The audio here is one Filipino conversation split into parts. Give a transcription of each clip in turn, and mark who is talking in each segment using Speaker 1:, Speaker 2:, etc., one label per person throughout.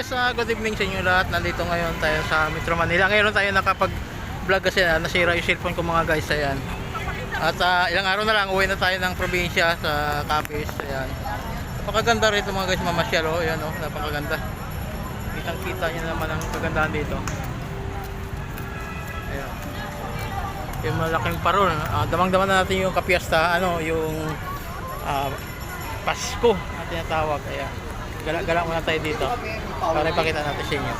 Speaker 1: guys, good evening sa inyo lahat. Nandito ngayon tayo sa Metro Manila. Ngayon tayo nakapag-vlog kasi nasira yung cellphone ko mga guys. Ayan. At ilang araw na lang uwi na tayo ng probinsya sa Capiz. Ayan. Napakaganda rito mga guys, mamasyal oh. Ayan oh, napakaganda. Kitang-kita niyo naman ang kagandahan dito. Ayan. Yung malaking parol. Damang-daman na natin yung kapiesta, yung Pasko na tinatawag. Ayan. Gala-gala muna tayo dito para ipakita natin sa inyo.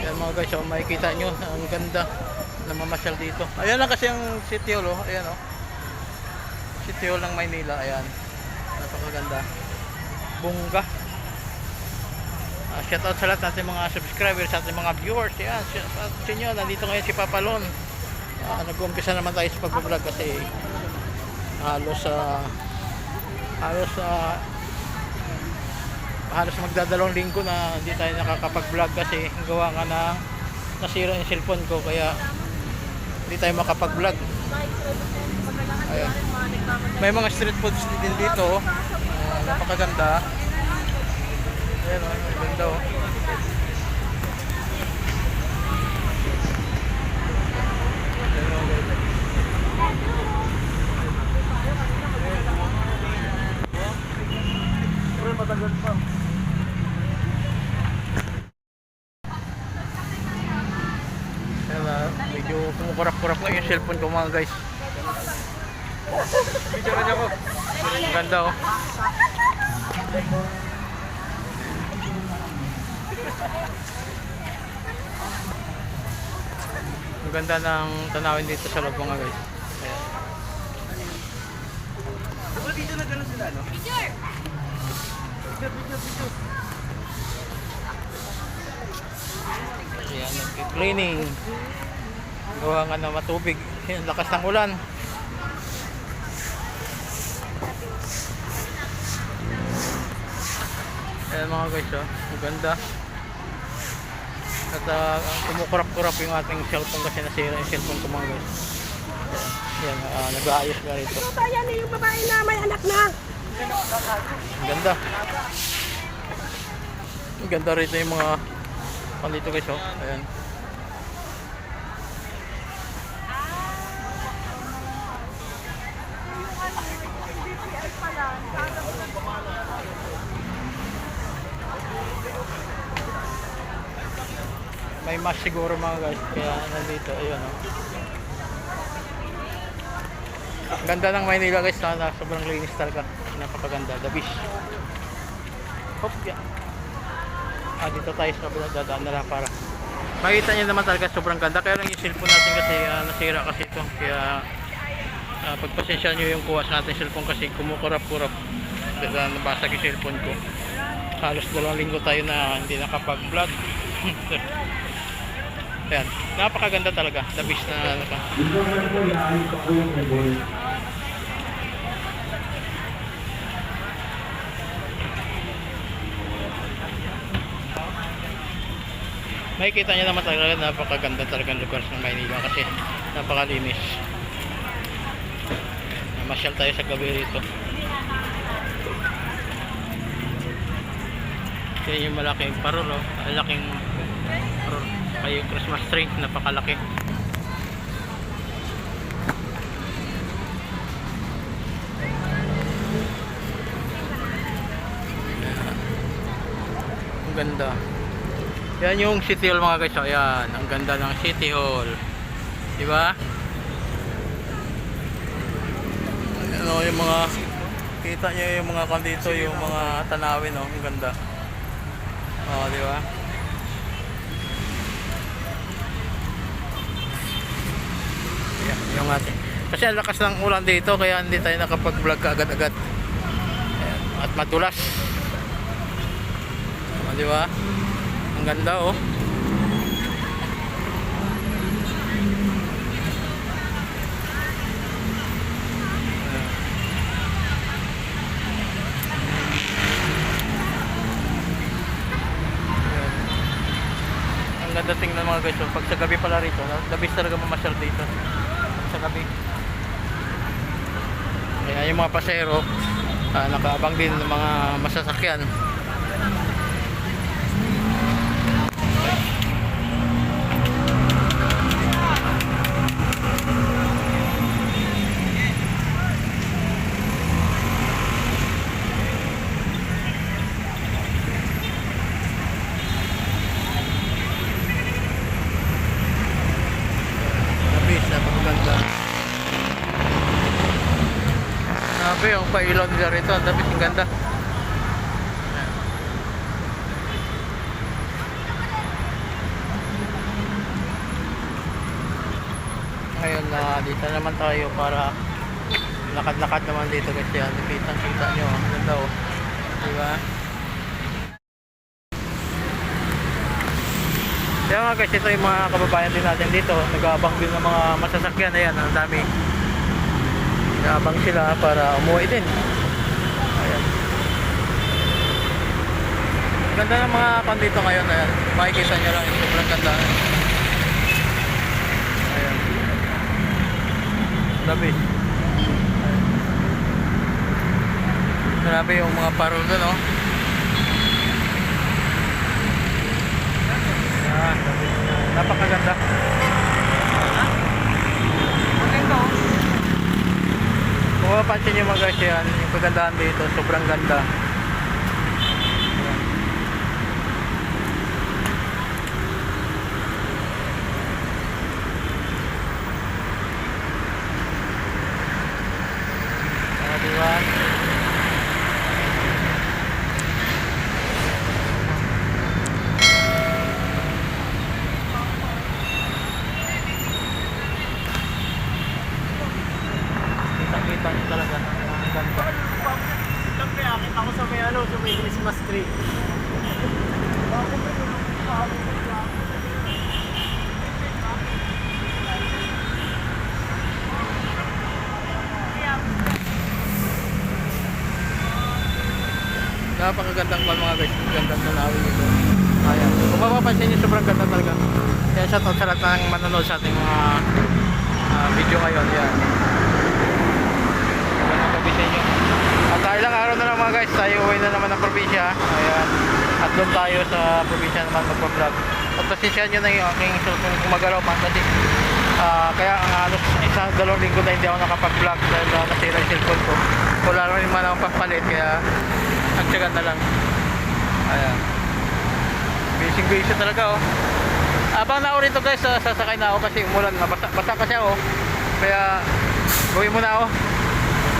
Speaker 1: Ayan mga guys, so makikita nyo ang ganda na mamasyal dito. Ayan lang kasi ang City Hall oh. Ayan oh. City Hall ng Maynila. Ayan. Napakaganda. Bongga. Shoutout sa lahat natin mga subscribers, sa ating mga viewers. Ayan, shoutout sa inyo. Nandito ngayon si Papalon. Nag-umpisa naman tayo sa pag-vlog kasi halos magdadalawang linggo na hindi tayo nakakapag-vlog kasi gawa nga na nasira yung cellphone ko kaya hindi tayo makapag-vlog. Ayan. May mga street foods din dito. Napakaganda. Ayan o, ganda o. Matagal pa. Medyo kumukurap-kurap na yung cellphone ko mga guys. Video na niya ko. Ang ganda oh. Ang ganda ng tanawin dito sa loob mga guys. Ayan. Dito na gano'n sila no? Picture! Ayan, cleaning. Gawa nga na matubig. Ayan, lakas ng ulan. Ayan mga guys, oh. Maganda. At kumukurap-kurap yung ating cellphone kasi nasira yung cellphone ko mga guys. Ayan, nag-aayos na rito.
Speaker 2: Ayan yung babae na may anak na.
Speaker 1: Ang ganda. Ang ganda rito yung mga dito guys oh. Ayan. May mas siguro mga guys kaya nandito. Ayun oh. Ang ganda ng Maynila guys, sobrang linis talaga. Napakaganda, the beach. Hop, yeah. Dito tayo sa kabilang dadaan na lang para makita nyo naman talaga sobrang ganda. Kaya lang yung cellphone natin kasi nasira kasi ito. Kaya pagpasensya nyo yung kuha sa ating cellphone kasi kumukurap-kurap. Kaya nabasag yung cellphone ko. Halos 2 linggo tayo na hindi nakapag-vlog. Ayan, napakaganda talaga. The beach na makikita nyo naman talaga napakaganda talaga ng lugar ng Maynila kasi napakalinis. Masyal tayo sa gabi rito. Yan yung malaking parol oh. Malaking parol. Kaya yung Christmas tree napakalaki. Ang ganda. Yan yung City Hall mga guys. Ayan, ang ganda ng City Hall. Diba? Ano yung mga kita nyo yung mga kandito, yung mga tanawin oh, ang ganda. Oh, diba? Yan, yung atin. Kasi ang lakas ng ulan dito kaya hindi tayo nakapag-vlog agad-agad. At madulas. Oh, diba? Ang ganda oh. ganda tingnan mga guys. So, pag sa gabi pala rito, the best talaga mamasyal dito sa gabi. Kaya yung mga pasero, nakaabang din ng mga masasakyan. Napakaganda. Sabi, yung pailaw nila rito, ang dami, ang ganda. Ngayon na dito naman tayo para lakad-lakad naman dito kasi yan, kita nyo, ang ganda oh. Diba? Kaya nga guys, ito yung mga kababayan din natin dito, nag-aabang din ng mga masasakyan na yan, ang dami. Nag-aabang sila para umuwi din. Ayan. Ganda ng mga kan dito ngayon, ayan. Makikita nyo lang, sobrang ganda. Ayan. Grabe. Ayan. Grabe yung mga parol doon, oh. Napakaganda. Maganda. Kung mapapansin nyo mga guys yan, yung kagandahan dito, sobrang ganda. Diba? Kita nyo talaga ang ganda.
Speaker 3: Siyempre, akit ako sa may Christmas tree.
Speaker 1: Napakagandang pan mga guys, gandang tanawin nito. Ayan. Kung mapapansin nyo, sobrang ganda talaga. Kaya shoutout sa lahat ng manonood sa ating mga video ngayon. Yan. Magandang gabi sa inyo. At ilang araw na lang mga guys, tayo uwi na naman ng probinsya. Ayan. At doon tayo sa probinsya naman magpa-vlog. At pasensyahan nyo na yung aking cellphone gumagalaw pa kasi kaya ang halos isang dalawang linggo na hindi ako nakapag-vlog dahil nasira yung cellphone ko. Wala rin naman akong pampalit kaya nagtsagan na lang. Ayan. Busy talaga oh. Abang na ako rito guys, sasakay na ako kasi umulan na. Basta kasi ako. Kaya gawin mo na ako.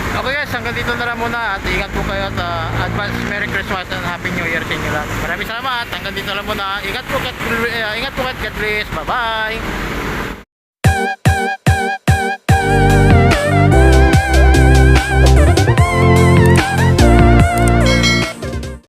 Speaker 1: Okay guys, hanggang dito na lang muna at ingat po kayo at advance Merry Christmas and Happy New Year sa inyo lahat. Maraming salamat. Hanggang dito lang muna. Ingat po, God bless. Bye bye.